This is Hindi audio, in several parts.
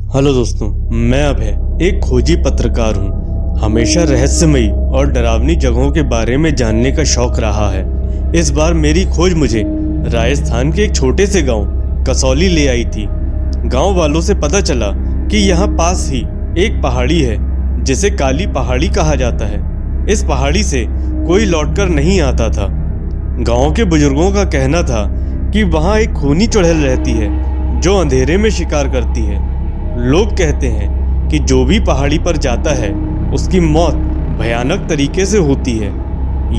हेलो दोस्तों, मैं अभय एक खोजी पत्रकार हूँ। हमेशा रहस्यमयी और डरावनी जगहों के बारे में जानने का शौक रहा है। इस बार मेरी खोज मुझे राजस्थान के एक छोटे से गांव कसौली ले आई थी। गांव वालों से पता चला कि यहाँ पास ही एक पहाड़ी है जिसे काली पहाड़ी कहा जाता है। इस पहाड़ी से कोई लौटकर नहीं आता था। गांव के बुजुर्गों का कहना था कि वहाँ एक खूनी चुड़ैल रहती है जो अंधेरे में शिकार करती है। लोग कहते हैं कि जो भी पहाड़ी पर जाता है उसकी मौत भयानक तरीके से होती है।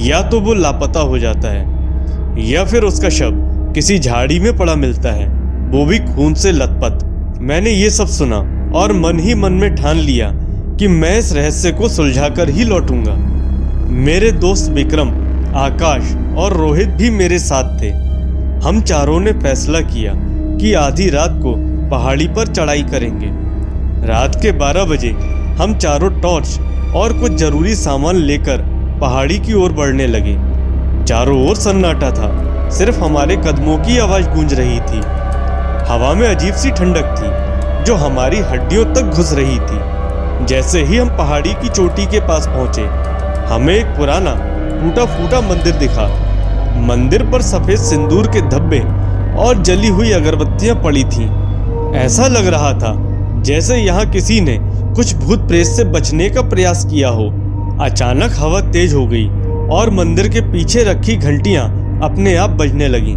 या तो वो लापता हो जाता है या फिर उसका शव किसी झाड़ी में पड़ा मिलता है, वो भी खून से लथपथ। मैंने ये सब सुना और मन ही मन में ठान लिया कि मैं इस रहस्य को सुलझाकर ही लौटूंगा। मेरे दोस्त विक्रम, आकाश और रोहित भी मेरे साथ थे। हम चारों ने फैसला किया कि आधी रात को पहाड़ी पर चढ़ाई करेंगे। रात के 12 बजे हम चारों टॉर्च और कुछ जरूरी सामान लेकर पहाड़ी की ओर बढ़ने लगे। चारों ओर सन्नाटा था, सिर्फ हमारे कदमों की आवाज गूंज रही थी। हवा में अजीब सी ठंडक थी जो हमारी हड्डियों तक घुस रही थी। जैसे ही हम पहाड़ी की चोटी के पास पहुंचे, हमें एक पुराना टूटा फूटा मंदिर दिखा। मंदिर पर सफेद सिंदूर के धब्बे और जली हुई अगरबत्तियां पड़ी थीं। ऐसा लग रहा था जैसे यहाँ किसी ने कुछ भूत प्रेत से बचने का प्रयास किया हो। अचानक हवा तेज हो गई और मंदिर के पीछे रखी घंटियां अपने आप बजने लगीं।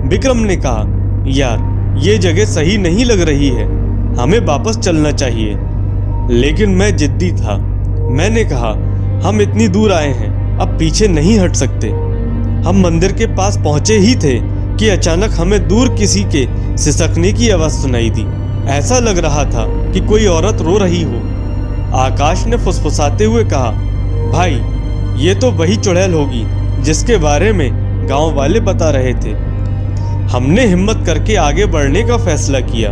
विक्रम ने कहा, यार ये जगह सही नहीं लग रही है, हमें वापस चलना चाहिए। लेकिन मैं जिद्दी था। मैंने कहा, हम इतनी दूर आए हैं, अब पीछे नहीं हट सकते। हम मंदिर के पास पहुंचे ही थे कि अचानक हमें दूर किसी के सिसकने की आवाज सुनाई दी। ऐसा लग रहा था कि कोई औरत रो रही हो। आकाश ने फुसफुसाते हुए कहा, भाई ये तो वही चुड़ैल होगी जिसके बारे में गांव वाले बता रहे थे। हमने हिम्मत करके आगे बढ़ने का फैसला किया।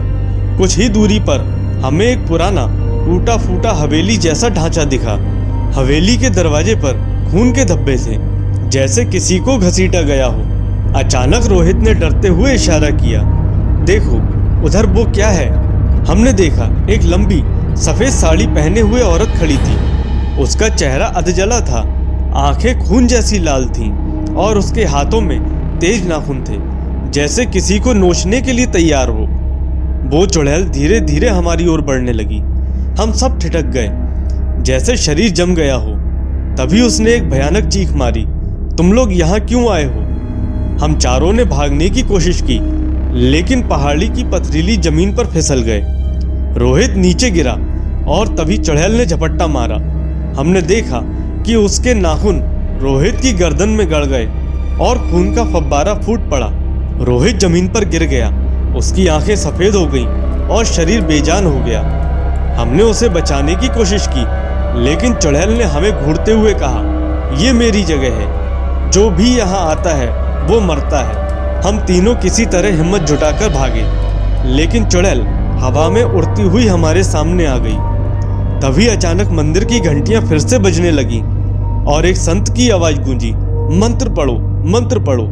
कुछ ही दूरी पर हमें एक पुराना टूटा फूटा हवेली जैसा ढांचा दिखा। हवेली के दरवाजे पर खून के धब्बे थे, जैसे किसी को घसीटा गया हो। अचानक रोहित ने डरते हुए इशारा किया, देखो उधर वो क्या है। हमने देखा, एक लंबी सफेद साड़ी पहने हुए औरत खड़ी थी। उसका चेहरा अधजला था, आंखें खून जैसी लाल थीं और उसके हाथों में तेज नाखून थे, जैसे किसी को नोचने के लिए तैयार हो। वो चुड़ैल धीरे धीरे हमारी ओर बढ़ने लगी। हम सब ठिठक गए, जैसे शरीर जम गया हो। तभी उसने एक भयानक चीख मारी, तुम लोग यहाँ क्यों आए हो? हम चारों ने भागने की कोशिश की, लेकिन पहाड़ी की पथरीली जमीन पर फिसल गए। रोहित नीचे गिरा और तभी चुड़ैल ने झपट्टा मारा। हमने देखा कि उसके नाखून रोहित की गर्दन में गड़ गए और खून का फव्वारा फूट पड़ा। रोहित जमीन पर गिर गया, उसकी आंखें सफेद हो गईं और शरीर बेजान हो गया। हमने उसे बचाने की कोशिश की, लेकिन चुड़ैल ने हमें घूरते हुए कहा, ये मेरी जगह है, जो भी यहाँ आता है वो मरता है। हम तीनों किसी तरह हिम्मत जुटाकर भागे, लेकिन चुड़ैल हवा में उड़ती हुई हमारे सामने आ गई। तभी अचानक मंदिर की घंटियां फिर से बजने लगीं और एक संत की आवाज गूंजी, मंत्र पढ़ो, मंत्र पढ़ो।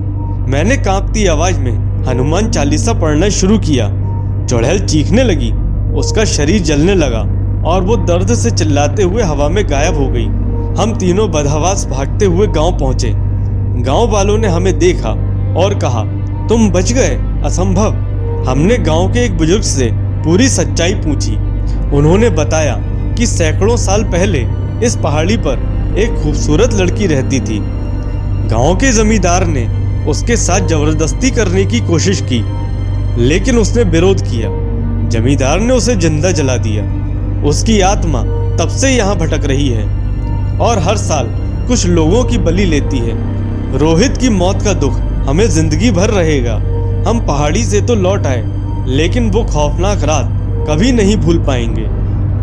मैंने कांपती आवाज में हनुमान चालीसा पढ़ना शुरू किया। चुड़ैल चीखने लगी, उसका शरीर जलने लगा और वो दर्द से चिल्लाते हुए हवा में गायब हो गई। हम तीनों बदहवास भागते हुए गांव पहुंचे। गांव वालों ने हमें देखा और कहा, तुम बच गए, असंभव। हमने गांव के एक बुजुर्ग से पूरी सच्चाई पूछी। उन्होंने बताया कि सैकड़ों साल पहले इस पहाड़ी पर एक खूबसूरत लड़की रहती थी। गांव के जमींदार ने उसके साथ जबरदस्ती करने की कोशिश की, लेकिन उसने विरोध किया। जमींदार ने उसे जिंदा जला दिया। उसकी आत्मा तब से यहाँ भटक रही है और हर साल कुछ लोगों की बलि लेती है। रोहित की मौत का दुख हमें जिंदगी भर रहेगा। हम पहाड़ी से तो लौट आए, लेकिन वो खौफनाक रात कभी नहीं भूल पाएंगे,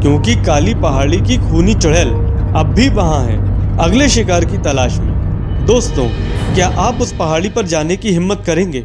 क्योंकि काली पहाड़ी की खूनी चुड़ैल अब भी वहां है, अगले शिकार की तलाश में। दोस्तों, क्या आप उस पहाड़ी पर जाने की हिम्मत करेंगे?